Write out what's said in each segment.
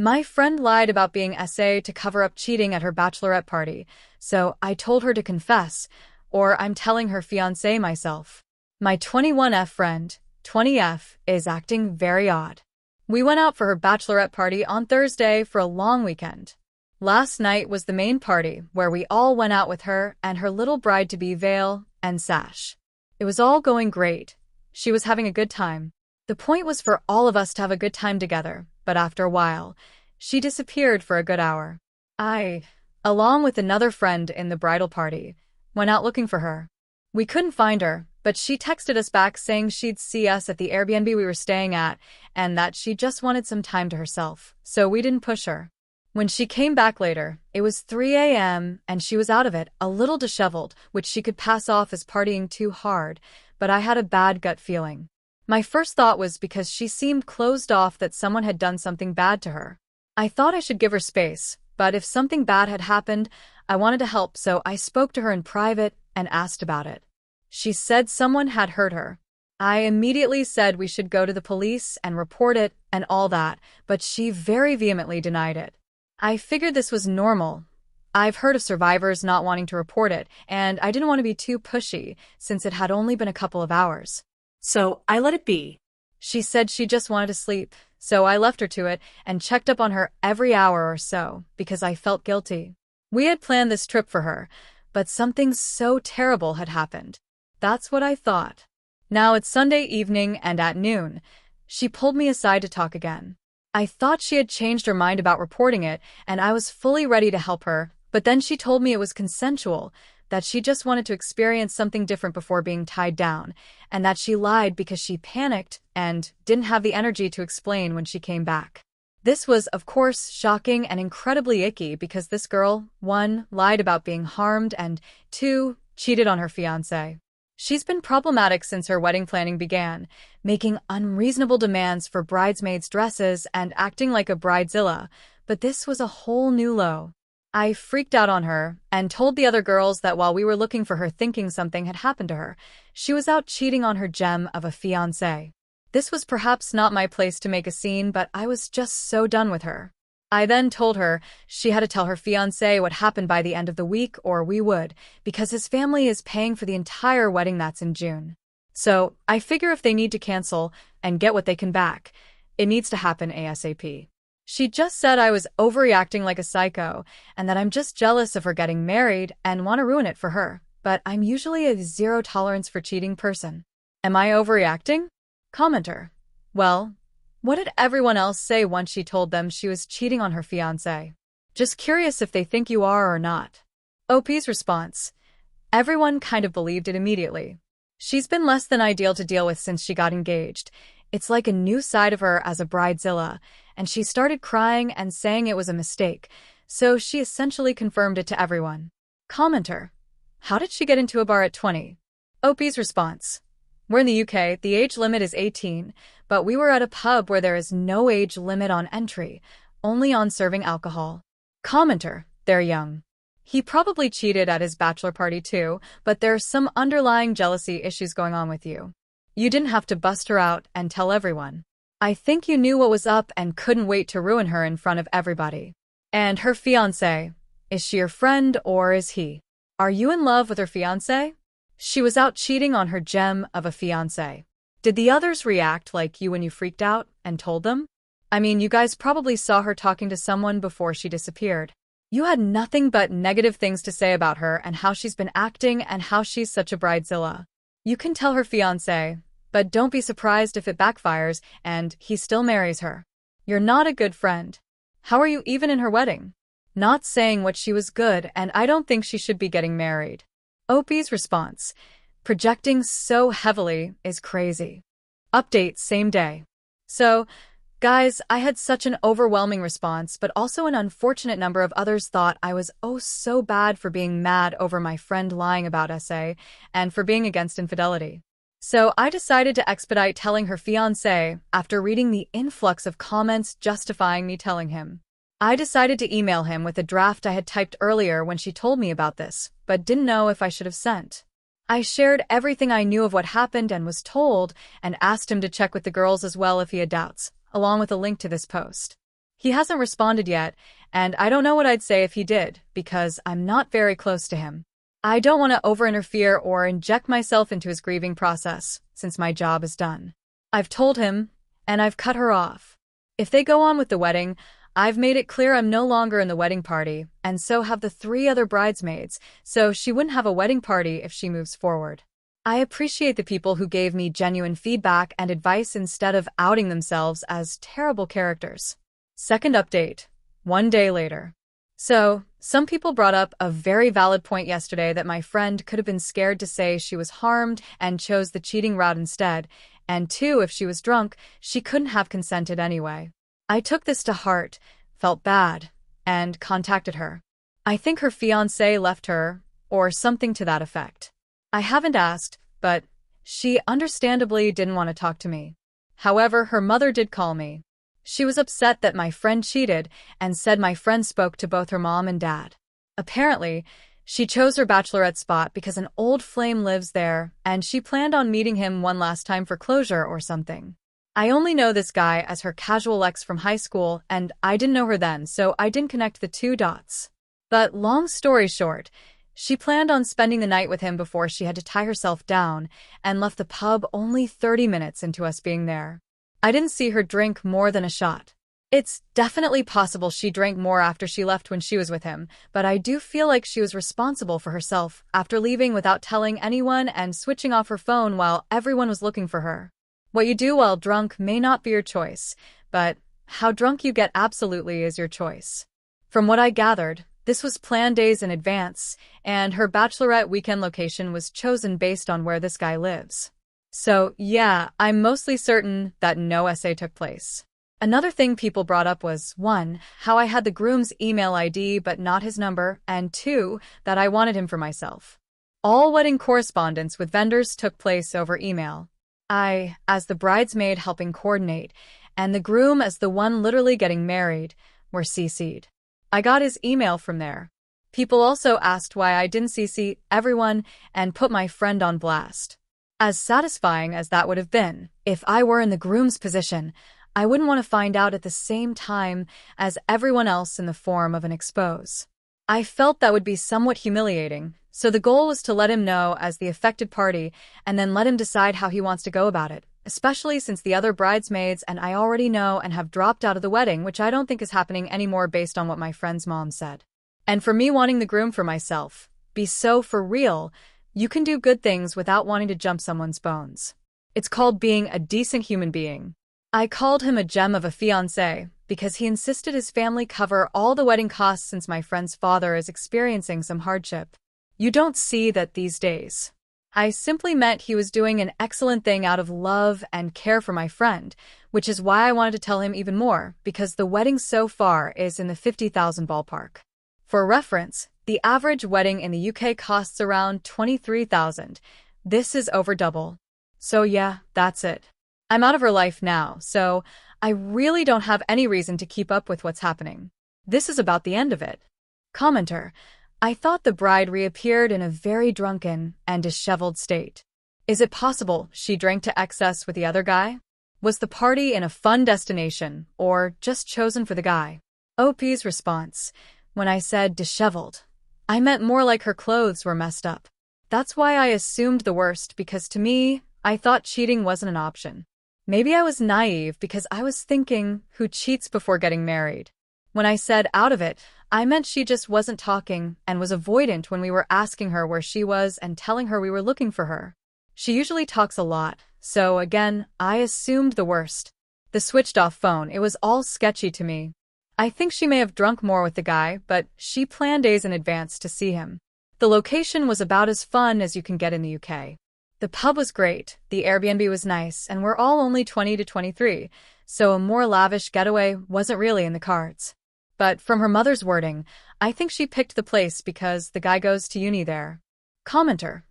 My friend lied about being SA to cover up cheating at her bachelorette party, so I told her to confess, or I'm telling her fiancé myself. My 21F friend, 20F, is acting very odd. We went out for her bachelorette party on Thursday for a long weekend. Last night was the main party, where we all went out with her and her little bride-to-be veil and sash. It was all going great. She was having a good time. The point was for all of us to have a good time together, but after a while, she disappeared for a good hour. I, along with another friend in the bridal party, went out looking for her. We couldn't find her, but she texted us back saying she'd see us at the Airbnb we were staying at and that she just wanted some time to herself, so we didn't push her. When she came back later, it was 3 a.m. and she was out of it, a little disheveled, which she could pass off as partying too hard, but I had a bad gut feeling. My first thought was because she seemed closed off that someone had done something bad to her. I thought I should give her space, but if something bad had happened, I wanted to help, so I spoke to her in private and asked about it. She said someone had hurt her. I immediately said we should go to the police and report it and all that, but she very vehemently denied it. I figured this was normal. I've heard of survivors not wanting to report it, and I didn't want to be too pushy since it had only been a couple of hours. So I let it be. She said she just wanted to sleep, so I left her to it and checked up on her every hour or so because I felt guilty. We had planned this trip for her, but something so terrible had happened. That's what I thought. Now it's Sunday evening and at noon, she pulled me aside to talk again. I thought she had changed her mind about reporting it, and I was fully ready to help her, but then she told me it was consensual, that she just wanted to experience something different before being tied down, and that she lied because she panicked and didn't have the energy to explain when she came back. This was, of course, shocking and incredibly icky because this girl, 1, lied about being harmed, and 2, cheated on her fiancé. She's been problematic since her wedding planning began, making unreasonable demands for bridesmaids' dresses and acting like a bridezilla, but this was a whole new low. I freaked out on her and told the other girls that while we were looking for her thinking something had happened to her, she was out cheating on her gem of a fiancé. This was perhaps not my place to make a scene, but I was just so done with her. I then told her she had to tell her fiancé what happened by the end of the week or we would, because his family is paying for the entire wedding that's in June. So, I figure if they need to cancel and get what they can back, it needs to happen ASAP. She just said I was overreacting like a psycho and that I'm just jealous of her getting married and want to ruin it for her, but I'm usually a zero tolerance for cheating person. Am I overreacting? Commenter. Well, what did everyone else say once she told them she was cheating on her fiancé? Just curious if they think you are or not. OP's response. Everyone kind of believed it immediately. She's been less than ideal to deal with since she got engaged. It's like a new side of her as a bridezilla, and she started crying and saying it was a mistake, so she essentially confirmed it to everyone. Commenter. How did she get into a bar at 20? OP's response. We're in the UK, the age limit is 18, but we were at a pub where there is no age limit on entry, only on serving alcohol. Commenter. They're young. He probably cheated at his bachelor party too, but there's some underlying jealousy issues going on with you. You didn't have to bust her out and tell everyone. I think you knew what was up and couldn't wait to ruin her in front of everybody. And her fiancé. Is she your friend or is he? Are you in love with her fiancé? She was out cheating on her gem of a fiancé. Did the others react like you when you freaked out and told them? I mean, you guys probably saw her talking to someone before she disappeared. You had nothing but negative things to say about her and how she's been acting and how she's such a bridezilla. You can tell her fiancé, but don't be surprised if it backfires and he still marries her. You're not a good friend. How are you even in her wedding? Not saying what she was good, and I don't think she should be getting married. OP's response. Projecting so heavily is crazy. Update same day. So, guys, I had such an overwhelming response, but also an unfortunate number of others thought I was oh so bad for being mad over my friend lying about SA and for being against infidelity. So I decided to expedite telling her fiancé after reading the influx of comments justifying me telling him. I decided to email him with a draft I had typed earlier when she told me about this, but didn't know if I should have sent. I shared everything I knew of what happened and was told, and asked him to check with the girls as well if he had doubts, along with a link to this post. He hasn't responded yet, and I don't know what I'd say if he did, because I'm not very close to him. I don't want to over-interfere or inject myself into his grieving process, since my job is done. I've told him, and I've cut her off. If they go on with the wedding, I've made it clear I'm no longer in the wedding party, and so have the 3 other bridesmaids, so she wouldn't have a wedding party if she moves forward. I appreciate the people who gave me genuine feedback and advice instead of outing themselves as terrible characters. Second update, 1 day later. So, some people brought up a very valid point yesterday that my friend could have been scared to say she was harmed and chose the cheating route instead, and 2, if she was drunk, she couldn't have consented anyway. I took this to heart, felt bad, and contacted her. I think her fiancé left her, or something to that effect. I haven't asked, but she understandably didn't want to talk to me. However, her mother did call me. She was upset that my friend cheated and said my friend spoke to both her mom and dad. Apparently, she chose her bachelorette spot because an old flame lives there and she planned on meeting him one last time for closure or something. I only know this guy as her casual ex from high school and I didn't know her then, so I didn't connect the 2 dots. But long story short, she planned on spending the night with him before she had to tie herself down and left the pub only 30 minutes into us being there. I didn't see her drink more than a shot. It's definitely possible she drank more after she left when she was with him, but I do feel like she was responsible for herself after leaving without telling anyone and switching off her phone while everyone was looking for her. What you do while drunk may not be your choice, but how drunk you get absolutely is your choice. From what I gathered, this was planned days in advance, and her bachelorette weekend location was chosen based on where this guy lives. So, yeah, I'm mostly certain that no SA took place. Another thing people brought up was, 1, how I had the groom's email ID but not his number, and 2, that I wanted him for myself. All wedding correspondence with vendors took place over email. I, as the bridesmaid helping coordinate, and the groom as the one literally getting married, were CC'd. I got his email from there. People also asked why I didn't CC everyone and put my friend on blast. As satisfying as that would have been, if I were in the groom's position, I wouldn't want to find out at the same time as everyone else in the form of an expose. I felt that would be somewhat humiliating, so the goal was to let him know as the affected party and then let him decide how he wants to go about it, especially since the other bridesmaids and I already know and have dropped out of the wedding, which I don't think is happening anymore based on what my friend's mom said. And for me wanting the groom for myself, be so for real, you can do good things without wanting to jump someone's bones. It's called being a decent human being. I called him a gem of a fiancé because he insisted his family cover all the wedding costs since my friend's father is experiencing some hardship. You don't see that these days. I simply meant he was doing an excellent thing out of love and care for my friend, which is why I wanted to tell him even more, because the wedding so far is in the 50,000 ballpark. For reference, the average wedding in the UK costs around 23,000. This is over double. So yeah, that's it. I'm out of her life now, so I really don't have any reason to keep up with what's happening. This is about the end of it. Commenter: I thought the bride reappeared in a very drunken and disheveled state. Is it possible she drank to excess with the other guy? Was the party in a fun destination, or just chosen for the guy? OP's response: when I said disheveled, I meant more like her clothes were messed up. That's why I assumed the worst, because to me, I thought cheating wasn't an option. Maybe I was naive because I was thinking, who cheats before getting married? When I said out of it, I meant she just wasn't talking and was avoidant when we were asking her where she was and telling her we were looking for her. She usually talks a lot, so again, I assumed the worst. The switched-off phone, it was all sketchy to me. I think she may have drunk more with the guy, but she planned days in advance to see him. The location was about as fun as you can get in the UK. The pub was great, the Airbnb was nice, and we're all only 20 to 23, so a more lavish getaway wasn't really in the cards. But from her mother's wording, I think she picked the place because the guy goes to uni there. Commenter: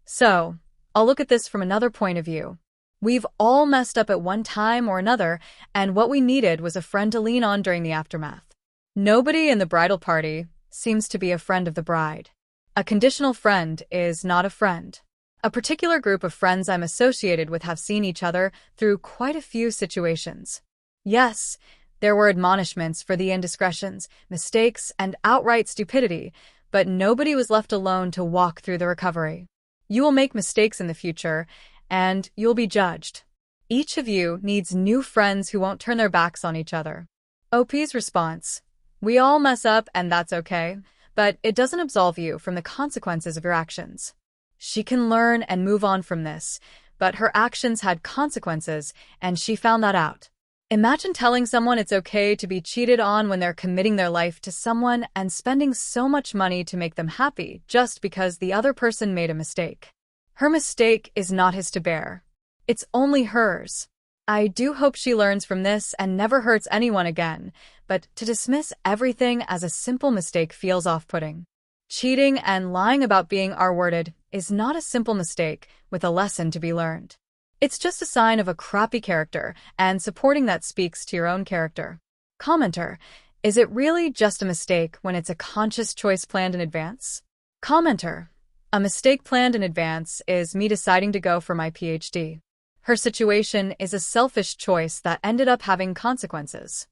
so, I'll look at this from another point of view. We've all messed up at one time or another, and what we needed was a friend to lean on during the aftermath. Nobody in the bridal party seems to be a friend of the bride. A conditional friend is not a friend. A particular group of friends I'm associated with have seen each other through quite a few situations. Yes, There were admonishments for the indiscretions, mistakes, and outright stupidity, but nobody was left alone to walk through the recovery. You will make mistakes in the future, and you'll be judged. Each of you needs new friends who won't turn their backs on each other. OP's response: we all mess up and that's okay, but it doesn't absolve you from the consequences of your actions. She can learn and move on from this, but her actions had consequences, and she found that out. Imagine telling someone it's okay to be cheated on when they're committing their life to someone and spending so much money to make them happy just because the other person made a mistake. Her mistake is not his to bear. It's only hers. I do hope she learns from this and never hurts anyone again, but to dismiss everything as a simple mistake feels off-putting. Cheating and lying about being R-worded is not a simple mistake with a lesson to be learned. It's just a sign of a crappy character, and supporting that speaks to your own character. Commenter: is it really just a mistake when it's a conscious choice planned in advance? Commenter: a mistake planned in advance is me deciding to go for my PhD. Her situation is a selfish choice that ended up having consequences.